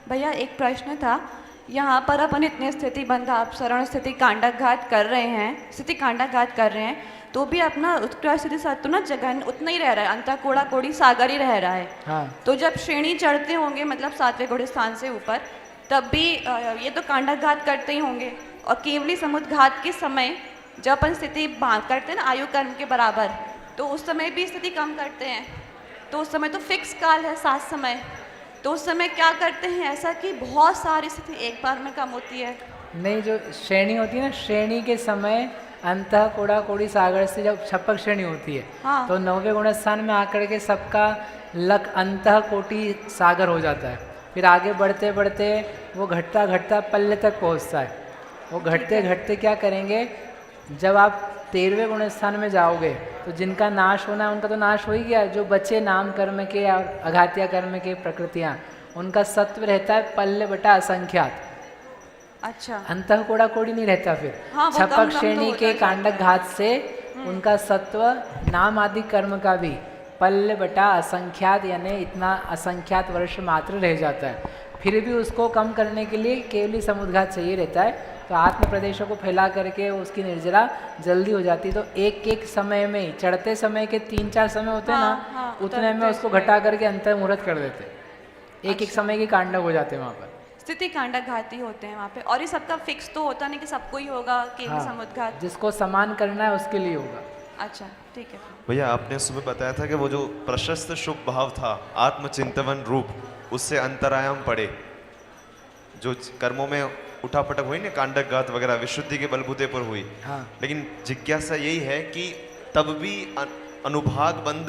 भैया एक प्रश्न था। यहाँ पर अपन इतने स्थिति बंधाप शरण स्थिति कांडाघात कर रहे हैं, स्थिति कांडाघात कर रहे हैं, तो भी अपना उत्कृष्ट स्थिति सत्व ना जगन उतना ही रह रहा है, अंतः कोड़ा कोड़ी सागर ही रह रहा है। हाँ। तो जब श्रेणी चढ़ते होंगे मतलब सातवें घोड़े स्थान से ऊपर, तब भी ये तो कांडाघात करते ही होंगे। और केवली समुद्घात के समय जब अपन स्थिति करते हैं ना आयु कर्म के बराबर, तो उस समय भी स्थिति कम करते हैं। तो उस समय तो फिक्स काल है 7 समय, तो उस समय क्या करते हैं ऐसा कि बहुत सारी स्थिति एक बार में कम होती है? नहीं, जो श्रेणी होती है ना, श्रेणी के समय अंतः कोड़ा कोड़ी सागर से जब छपक श्रेणी होती है, हाँ। तो 9वें गुण स्थान में आकर के सबका लक अंतः कोटि सागर हो जाता है। फिर आगे बढ़ते बढ़ते वो घटता घटता पल्ले तक पहुंचता है। वो घटते घटते क्या करेंगे, जब आप 13वें गुण स्थान में जाओगे तो जिनका नाश होना है उनका तो नाश हो ही गया। जो बचे नाम कर्म के और अघातिया कर्म के प्रकृतियाँ, उनका सत्व रहता है पल्ले बटा असंख्यात। अच्छा। अंतः कोड़ा कोड़ी नहीं रहता। फिर हाँ, वो छपक कम तो श्रेणी होता के जाता है। कांडक घात से उनका सत्व नाम आदि कर्म का भी पल्ले बटा असंख्यात, यानी इतना असंख्यात वर्ष मात्र रह जाता है। फिर भी उसको कम करने के लिए केवली समुद्घात चाहिए रहता है। तो आत्म प्रदेशों को फैला करके उसकी निर्जला जल्दी हो जाती है। तो एक एक समय में, चढ़ते समय के 3-4 समय होते हैं हाँ, ना, हाँ, उतने में उसको घटा करके अंतर मुहूर्त कर देते। एक एक समय के कांडक हो जाते हैं वहाँ पर। स्थिति कांडाघाती होते हैं वहाँ पे, और ये सबका फिक्स तो होता नहीं कि सबको ही होगा केवल समुद्घात। जिसको समान करना है उसके लिए होगा। अच्छा, ठीक है। भैया आपने सुबह बताया था कि वो जो प्रशस्त शुभ भाव था आत्मचिंतवन रूप, उससे अंतरायाम पड़े, जो कर्मों में उठापटक हुई ना, कांडक घात वगैरह विशुद्धि के बलबूते पर हुई। हाँ। लेकिन जिज्ञासा यही है कि तब भी अनुभाग बंद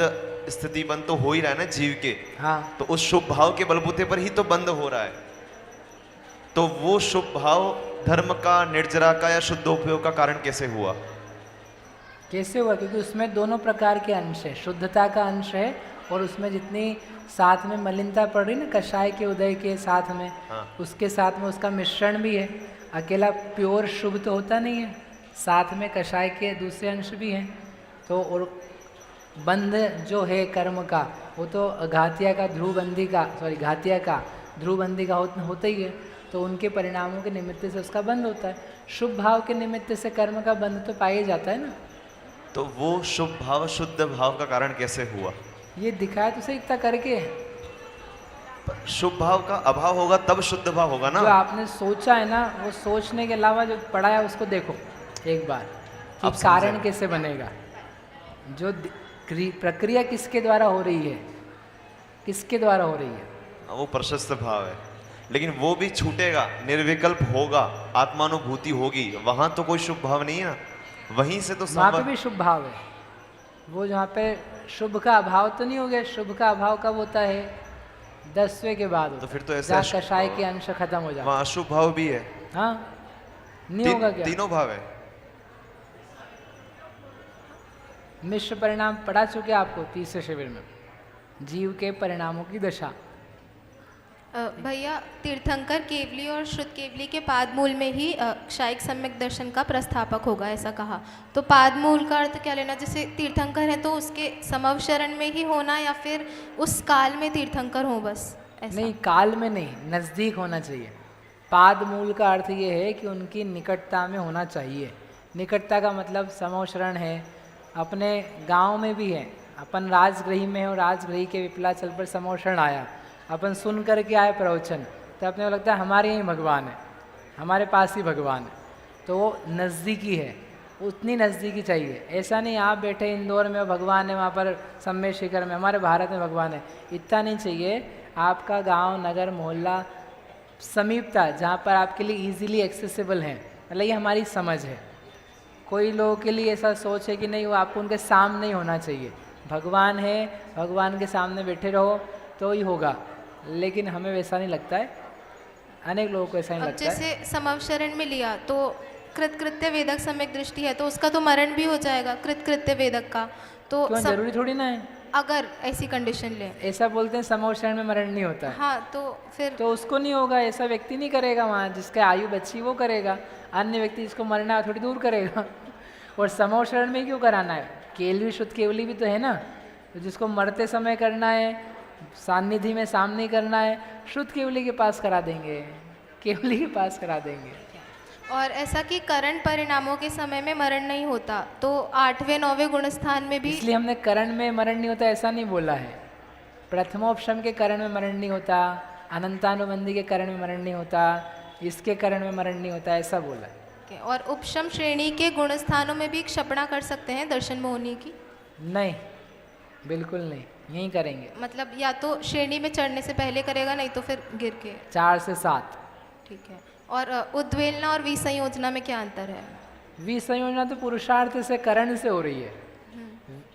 स्थिति बंद तो हो ही रहा है ना जीव के। हाँ। तो उस शुभ भाव के बलबूते पर ही तो बंद हो रहा है। तो वो शुभ भाव धर्म का, निर्जरा का या शुद्धोपयोग का कारण कैसे हुआ? कैसे हुआ? क्योंकि उसमें दोनों प्रकार के अंश है। शुद्धता का अंश है और उसमें जितनी साथ में मलिनता पड़ रही ना कषाय के उदय के साथ में, हाँ। उसके साथ में उसका मिश्रण भी है। अकेला प्योर शुभ तो होता नहीं है, साथ में कषाय के दूसरे अंश भी हैं। तो और बंध जो है कर्म का, वो तो घातिया का ध्रुवबंदी का, घातिया का ध्रुवबंदी का होता ही है। तो उनके परिणामों के निमित्त से उसका बंध होता है। शुभ भाव के निमित्त से कर्म का बंध तो पाया जाता है ना। तो वो शुभ भाव शुद्ध भाव का कारण कैसे हुआ? ये दिखाया तो सही इतना करके। शुभ भाव का अभाव होगा तब शुद्ध भाव होगा ना। जो आपने सोचा है ना, वो सोचने के अलावा जो पढ़ा है उसको देखो एक बार कि आप कारण समझे। कैसे बनेगा। जो प्रक्रिया किसके द्वारा हो रही है, किसके द्वारा हो रही है। वो प्रशस्त भाव है, लेकिन वो भी छूटेगा, निर्विकल्प होगा, आत्मानुभूति होगी। वहां तो कोई शुभ भाव नहीं है ना, वहीं से तो वहाँ पे भी शुभ भाव है। वो जहाँ पे शुभ का अभाव तो नहीं हो गया। शुभ का अभाव कब होता है? 10वें के बाद होता तो फिर तो है, ऐसा जहाँ कषाय के अंश खत्म हो जाता वहां अशुभ भाव भी है। है। हाँ, नहीं होगा क्या? तीनों भाव है। मिश्र परिणाम पढ़ा चुके आपको 30वें शिविर में, जीव के परिणामों की दशा। भैया तीर्थंकर केवली और शुद्ध केवली के पादमूल में ही क्षायिक सम्यक दर्शन का प्रस्थापक होगा, ऐसा कहा। तो पादमूल का अर्थ क्या लेना? जैसे तीर्थंकर है तो उसके समवशरण में ही होना, या फिर उस काल में तीर्थंकर हो बस ऐसा? नहीं, काल में नहीं, नज़दीक होना चाहिए। पादमूल का अर्थ ये है कि उनकी निकटता में होना चाहिए। निकटता का मतलब समवशरण है। अपने गांव में भी है, अपन राजगृही में है और राजगृही के विपलाचल पर समवशरण आया, अपन सुन करके आए प्रवचन, तो अपने को लगता है हमारे यहीं भगवान है, हमारे पास ही भगवान है। तो वो नज़दीकी है, उतनी नज़दीकी चाहिए। ऐसा नहीं आप बैठे इंदौर में भगवान है, वहाँ पर सम्मेद शिखर में, हमारे भारत में भगवान है, इतना नहीं चाहिए। आपका गांव, नगर, मोहल्ला, समीपता जहाँ पर आपके लिए इजीली एक्सेसिबल है, मतलब ये हमारी समझ है। कोई लोगों के लिए ऐसा सोच है कि नहीं, वो आपको उनके सामने ही होना चाहिए। भगवान है, भगवान के सामने बैठे रहो तो ही होगा, लेकिन हमें वैसा नहीं लगता है। अनेक लोगों को ऐसा नहीं लगता है। जैसे समवशरण में लिया तो कृतकृत्य वेदक सम्यक दृष्टि है, तो उसका तो मरण भी हो जाएगा कृतकृत्य वेदक का। तो क्यों, जरूरी थोड़ी ना है। अगर ऐसी कंडीशन ले, ऐसा बोलते हैं समवशरण में मरण नहीं होता है। हाँ, तो फिर तो उसको नहीं होगा, ऐसा व्यक्ति नहीं करेगा। वहाँ जिसका आयु बच्ची वो करेगा, अन्य व्यक्ति जिसको मरना है थोड़ी दूर करेगा। और समवशरण में क्यों कराना है? केवली शुद्ध केवली भी तो है ना, तो जिसको मरते समय करना है सानिधि में सामने ही करना है, शुद्ध केवली के पास करा देंगे, केवली के पास करा देंगे। और ऐसा कि करण परिणामों के समय में मरण नहीं होता, तो 8वें 9वें गुण स्थान में भी इसलिए हमने करण में मरण नहीं होता ऐसा नहीं बोला है। प्रथमोपशम के करण में मरण नहीं होता, अनंतानुबंधी के करण में मरण नहीं होता, इसके करण में मरण नहीं होता, ऐसा बोला है। और उपशम श्रेणी के गुण स्थानों में भी क्षपणा कर सकते हैं दर्शन मोहिनी की? नहीं, बिल्कुल नहीं, यहीं करेंगे। मतलब या तो श्रेणी में चढ़ने से पहले करेगा, नहीं तो फिर गिर के। 4 से 7। ठीक है। और उद्वेलना और विसंयोजना में क्या अंतर है? विसंयोजना तो पुरुषार्थ से, करण से हो रही है।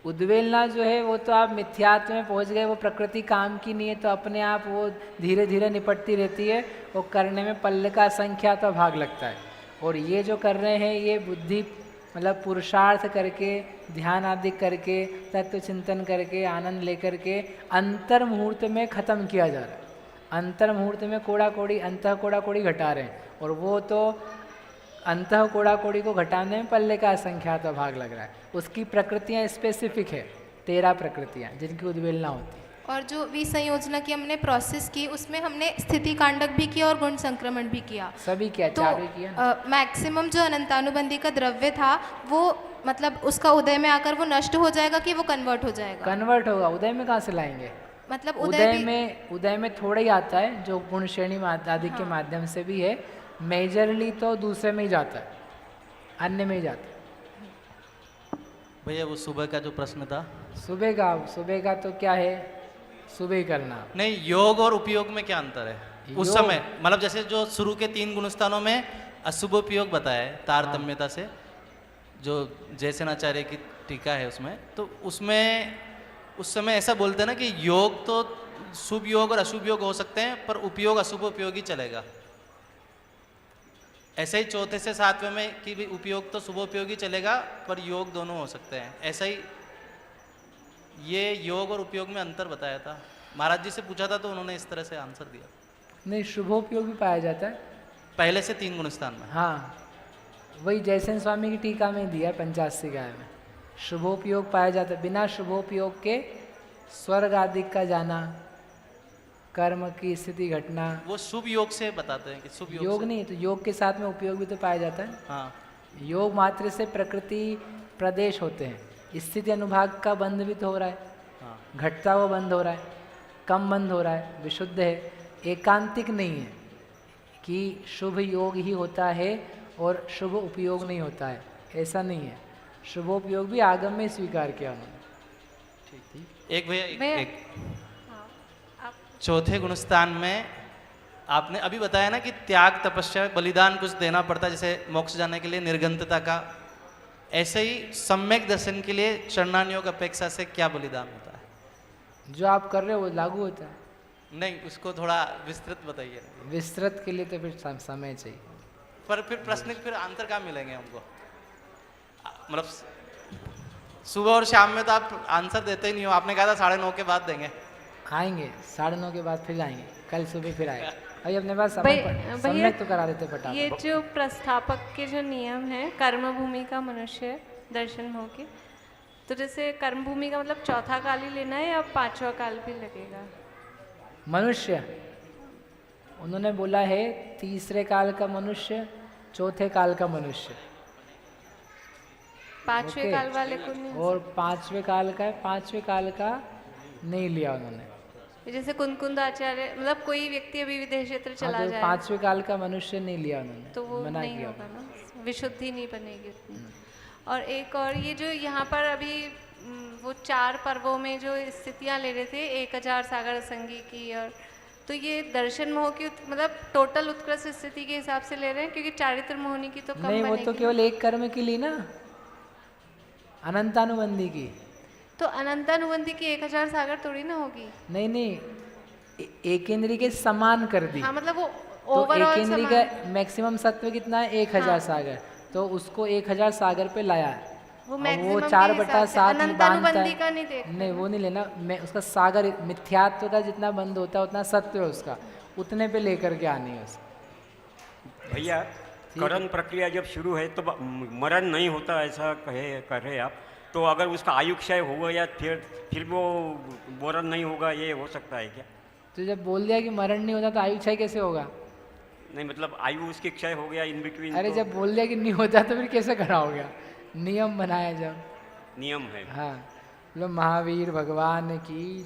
उद्वेलना जो है वो तो आप मिथ्यात्व में पहुंच गए, वो प्रकृति काम की नहीं है, तो अपने आप वो धीरे धीरे निपटती रहती है, वो करने में पल्ल का संख्या तो भाग लगता है। और ये जो कर रहे हैं ये बुद्धि मतलब पुरुषार्थ करके, ध्यान आदि करके, तत्व चिंतन करके, आनंद लेकर के अंतर मुहूर्त में ख़त्म किया जा रहा है। अंतर मुहूर्त में कोड़ा कोड़ी, अंतः कोड़ा कोड़ी घटा रहे हैं, और वो तो अंतः कोड़ा कोड़ी को घटाने में पल्ले का असंख्यात भाग लग रहा है। उसकी प्रकृतियाँ स्पेसिफिक है, 13 प्रकृतियाँ जिनकी उद्वेलना होती है। और जो विसंयोजना की हमने प्रोसेस की, उसमें हमने स्थिति कांडक भी किया और गुण संक्रमण भी किया। सभी किया, तो चारों किया ना। मैक्सिमम जो अनंतानुबंधी का द्रव्य था वो मतलब उसका उदय में आकर वो नष्ट हो जाएगा कि वो कन्वर्ट हो जाएगा? कन्वर्ट होगा। उदय में कहाँ से लाएंगे? मतलब उदय में थोड़ा ही आता है, जो गुण श्रेणी आदि के माध्यम से भी है। मेजरली तो दूसरे में ही जाता है, अन्य में ही जाता है। भैया वो सुबह का जो प्रश्न था, सुबह का तो क्या है, सुबह ही करना। नहीं, योग और उपयोग में क्या अंतर है उस समय? मतलब जैसे जो शुरू के 3 गुणस्थानों में अशुभ उपयोग बताया है तारतम्यता से, जो जयसेनाचार्य की टीका है उसमें, तो उसमें उस समय ऐसा बोलते हैं ना कि योग तो शुभ योग और अशुभ योग हो सकते हैं, पर उपयोग अशुभ उपयोग ही चलेगा। ऐसा ही 4थे से 7वें में कि भी उपयोग तो शुभ उपयोग ही चलेगा, पर योग दोनों हो सकते हैं। ऐसा ही ये योग और उपयोग में अंतर बताया था। महाराज जी से पूछा था तो उन्होंने इस तरह से आंसर दिया। नहीं, शुभोपयोग भी पाया जाता है पहले से 3 गुणस्थान में। हाँ, वही जयसेन स्वामी की टीका में दिया 85 गाय में। शुभोपयोग पाया जाता है। बिना शुभोपयोग के स्वर्ग आदि का जाना, कर्म की स्थिति घटना, वो शुभ योग से बताते हैं कि शुभ योग नहीं, तो योग के साथ में उपयोग भी तो पाया जाता है। हाँ, योग मात्र से प्रकृति प्रदेश होते हैं, स्थिति अनुभाग का बंध भी तो हो रहा है। हाँ, घटता हुआ बंद हो रहा है, कम बंद हो रहा है, विशुद्ध है, एकांतिक नहीं है कि शुभ योग ही होता है और शुभ उपयोग नहीं होता है, ऐसा नहीं है। शुभोपयोग भी आगम में स्वीकार किया उन्होंने। एक भैया एक 4थे गुणस्थान में आपने अभी बताया ना कि त्याग, तपस्या, बलिदान कुछ देना पड़ता है, जैसे मोक्ष जाने के लिए निर्गंतता का। ऐसे ही सम्यक दर्शन के लिए चरणानियोग अपेक्षा से क्या बलिदान होता है? जो आप कर रहे हो वो लागू होता है। नहीं, उसको थोड़ा विस्तृत बताइए। विस्तृत के लिए तो फिर समय चाहिए। पर फिर प्रश्न फिर आंसर कहाँ मिलेंगे हमको? मतलब सुबह और शाम में तो आप आंसर देते ही नहीं हो। आपने कहा था 9:30 के बाद देंगे। आएंगे 9:30 के बाद फिर आएंगे, कल सुबह फिर आएगा। अभी अपने पास समय तो करा देते फटाफट। ये जो प्रस्थापक के जो नियम हैं, कर्म भूमि का मनुष्य दर्शन हो के, तो जैसे कर्म भूमि का मतलब 4था काल ही लेना है या 5वां काल भी लगेगा? मनुष्य उन्होंने बोला है 3रे काल का मनुष्य, 4थे काल का मनुष्य, 5वें काल वाले को नहीं? और 5वें काल का है। 5वें काल का नहीं लिया उन्होंने। जैसे कुंद आचार्य, मतलब कोई व्यक्ति अभी विदेश क्षेत्र चला तो जाए 5वें काल का मनुष्य नहीं लिया उन्होंने, तो वो मना नहीं किया। होगा ना, विशुद्धि नहीं बनेगी उतनी। और एक और ये जो यहाँ पर अभी वो 4 पर्वों में जो स्थितियाँ ले रहे थे, 1000 सागर संगी की, और तो ये दर्शन मोह की मतलब टोटल उत्कृष्ट स्थिति के हिसाब से ले रहे हैं, क्योंकि चारित्र मोहनी की तो कम नहीं, वो बनेगी। तो केवल एक कर्म की ली ना, अनंतानुबंधी की। तो अनंतानुबंधी की 1000 सागर थोड़ी ना होगी। नहीं, एक इंद्री के समान कर दी। हाँ, मतलब वो तो ओवरऑल एक इंद्री का मैक्सिमम सत्व कितना है? 1000 सागर। तो उसको 1000 सागर पे लाया, वो और मैक्सिमम वो के 4/7 हिसाब से ही बांधता अनंतानुबंधी का है। नहीं देख। नहीं, वो नहीं लेना। मैं उसका सागर मिथ्यात्व का जितना बंद होता है उतना सत्व है उसका, उतने पे लेकर के आनी है उसको। भैया, करण प्रक्रिया जब शुरू है तो मरण नहीं होता ऐसा कह रहे आप, तो अगर उसका आयु क्षय होगा या फिर वो मरण नहीं होगा, ये हो सकता है क्या? तो जब बोल दिया कि मरण नहीं होता तो आयु क्षय कैसे होगा? नहीं मतलब आयु उसकी क्षय हो गया इन बिटवीन, अरे तो जब बोल दिया कि नहीं होता तो फिर कैसे खड़ा हो गया? नियम बनाया जब। नियम है। हाँ, बोलो महावीर भगवान की